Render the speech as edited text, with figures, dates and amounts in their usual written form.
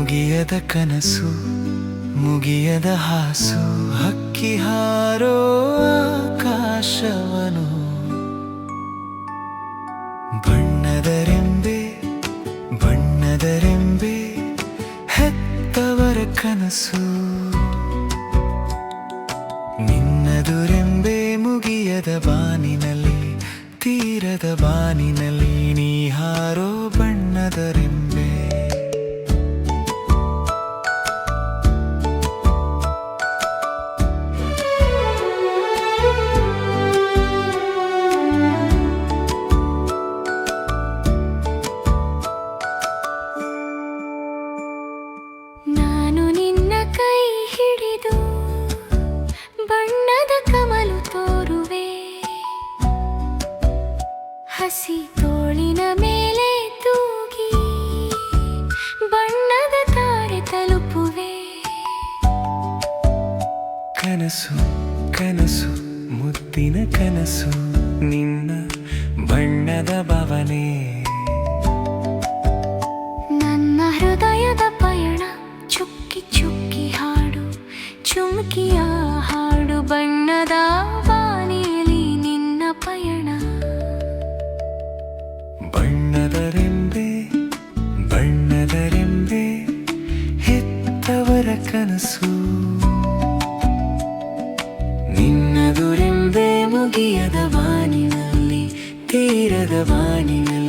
ಮುಗಿಯದ ಕನಸು ಮುಗಿಯದ ಹಾಸು ಹಕ್ಕಿ ಹಾರೋ ಆಕಾಶವನು ಬಣ್ಣದ ರೆಂಬೆ ಹೆತ್ತವರ ಕನಸು ನಿನ್ನದು ರೆಂಬೆ ಮುಗಿಯದ ಬಾನಿನಲ್ಲಿ ತೀರದ ಬಾನಿನಲ್ಲಿ ನೀ ಹಾರೋ ಬಣ್ಣದ ರೆಂಬೆ ನಾನು ನಿನ್ನ ಕೈ ಹಿಡಿದು ಬಣ್ಣದ ಕಮಲು ತೋರುವೆ ಹಸಿ ತೋಳಿನ ಮೇಲೆ ತೂಗಿ ಬಣ್ಣದ ತಾರೆ ತಲುಪುವೆ ಕನಸು ಕನಸು ಮುದ್ದಿನ ಕನಸು ನಿನ್ನ ಬಣ್ಣದ ಭಾವನೆ ನನ್ನ ಹೃದಯದ ಪಯಣ ಚುಕ್ಕಿ ಚುಕ್ಕಿ ಹಾಡು ಚುಮ್ಕಿಯ ಹಾಡು ಬಣ್ಣದ ಬಾನಿಯಲ್ಲಿ ನಿನ್ನ ಪಯಣ ಬಣ್ಣದ ರೆಂಬೆ ಹೆತ್ತವರ ಕನಸು ನಿನ್ನದು ರೆಂಬೆ ಮುಗಿಯದ ಬಾನಿನಲ್ಲಿ ತೀರದ ಬಾನಿನಲ್ಲಿ